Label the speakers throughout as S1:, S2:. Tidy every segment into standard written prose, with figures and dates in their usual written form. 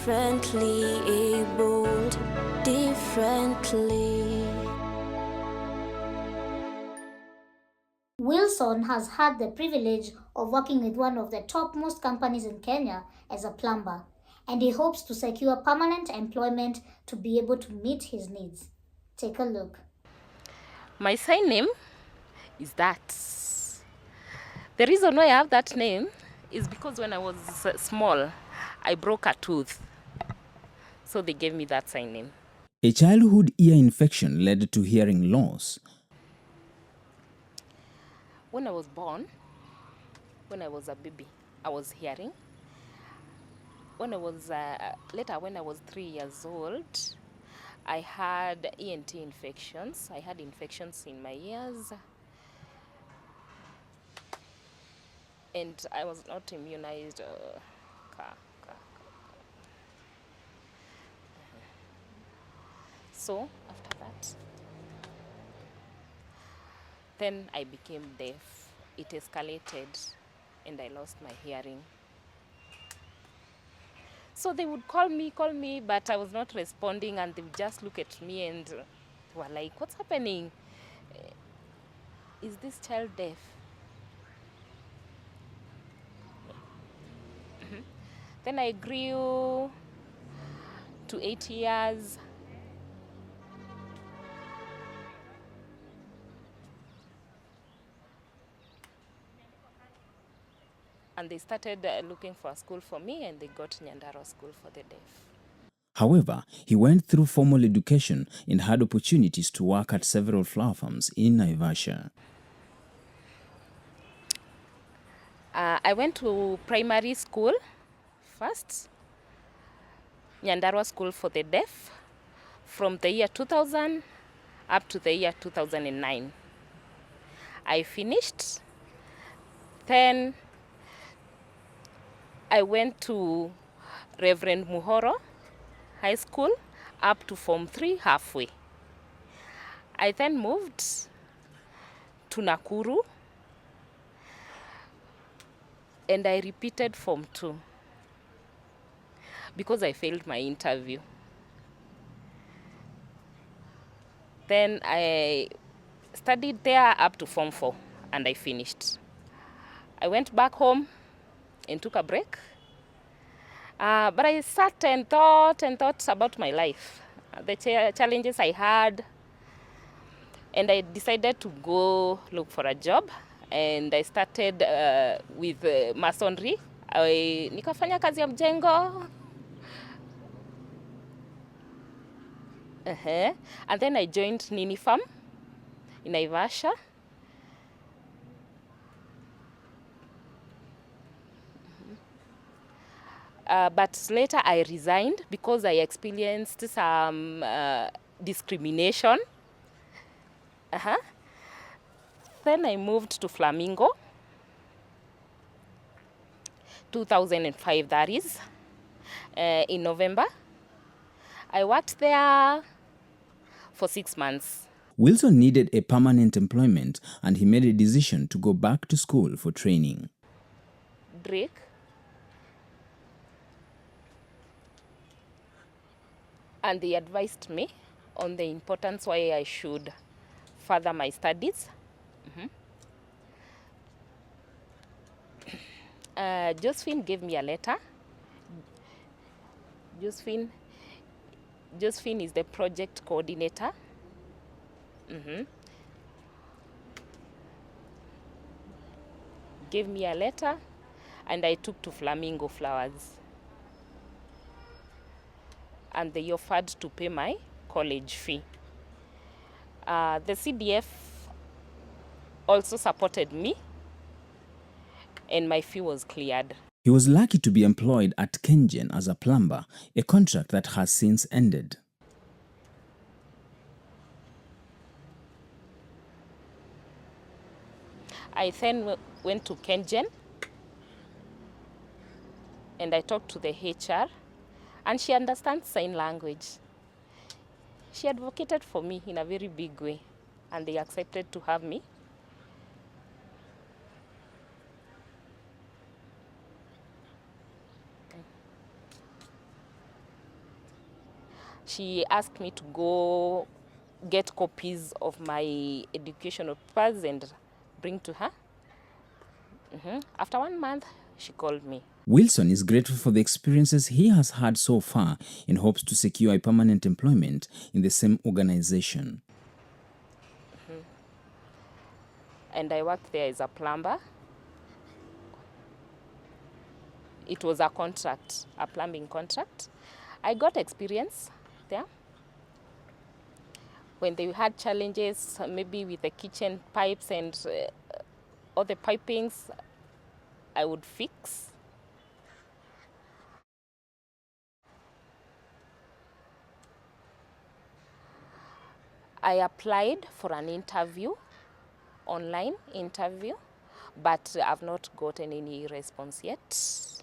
S1: differently abled, differently.
S2: Wilson has had the privilege of working with one of the topmost companies in Kenya as a plumber, and he hopes to secure permanent employment to be able to meet his needs. Take a look.
S3: My sign name is that. The reason why I have that name is because when I was small, I broke a tooth. So they gave me that sign name.
S4: A childhood ear infection led to hearing loss.
S3: When I was born, when I was a baby, I was hearing. When I was later, when I was 3 years old, I had ENT infections. I had infections in my ears, and I was not immunized. So after that, then I became deaf. It escalated, and I lost my hearing. So they would call me, but I was not responding, and they would just look at me and were like, "What's happening? Is this child deaf?" Then I grew to 8 years. And they started looking for a school for me, and they got Nyandarua School for the Deaf.
S4: However, he went through formal education and had opportunities to work at several flower farms in Naivasha.
S3: I went to primary school first, Nyandarua School for the Deaf, from the year 2000 up to the year 2009. I finished. Then I went to Reverend Muhoro High School up to Form 3 halfway. I then moved to Nakuru, and I repeated Form 2 because I failed my interview. Then I studied there up to Form 4, and I finished. I went back home and took a break. But I sat and thought about my life, the challenges I had, and I decided to go look for a job. And I started with masonry. Nikafanya kazi ya mjengo. And then I joined Nini Farm in Naivasha. But later I resigned because I experienced some discrimination. Then I moved to Flamingo, 2005 that is, in November. I worked there for 6 months.
S4: Wilson needed a permanent employment, and he made a decision to go back to school for training.
S3: Break. And they advised me on the importance why I should further my studies. Josephine gave me a letter. Josephine is the project coordinator. Gave me a letter, and I took to Flamingo Flowers. And they offered to pay my college fee. The CDF also supported me, and my fee was cleared.
S4: He was lucky to be employed at Kengen as a plumber, a contract that has since ended.
S3: I then went to Kengen, and I talked to the HR, and she understands sign language. She advocated for me in a very big way, and they accepted to have me. She asked me to go get copies of my educational papers and bring to her. After 1 month, she called me.
S4: Wilson is grateful for the experiences he has had so far and hopes to secure a permanent employment in the same organization.
S3: And I worked there as a plumber. It was a contract, a plumbing contract. I got experience there. When they had challenges, maybe with the kitchen pipes and all the pipings, I would fix. I applied for an interview, online interview, but I've not gotten any response yet.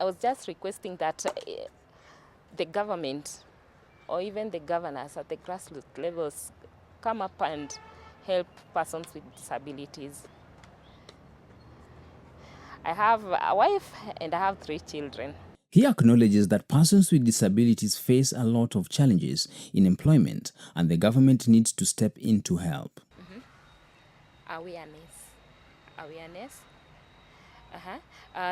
S3: I was just requesting that the government or even the governors at the grassroots levels come up and help persons with disabilities. I have a wife and I have 3 children.
S4: He acknowledges that persons with disabilities face a lot of challenges in employment and the government needs to step in to help.
S3: Awareness.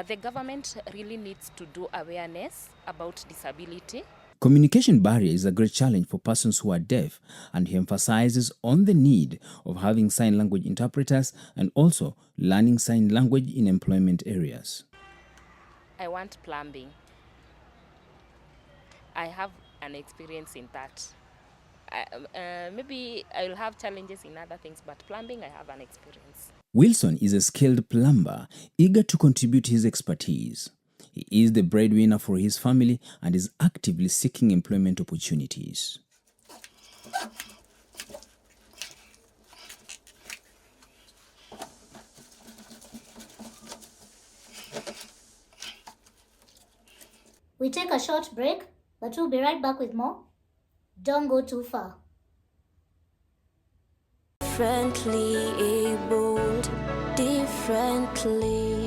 S3: The government really needs to do awareness about disability.
S4: Communication barrier is a great challenge for persons who are deaf, and he emphasizes on the need of having sign language interpreters and also learning sign language in employment areas.
S3: I want plumbing. I have an experience in that. Maybe I'll have challenges in other things, but plumbing, I have an experience.
S4: Wilson is a skilled plumber, eager to contribute his expertise. He is the breadwinner for his family and is actively seeking employment opportunities.
S2: We take a short break, but we'll be right back with more. Don't go too far.
S1: Differently abled, differently.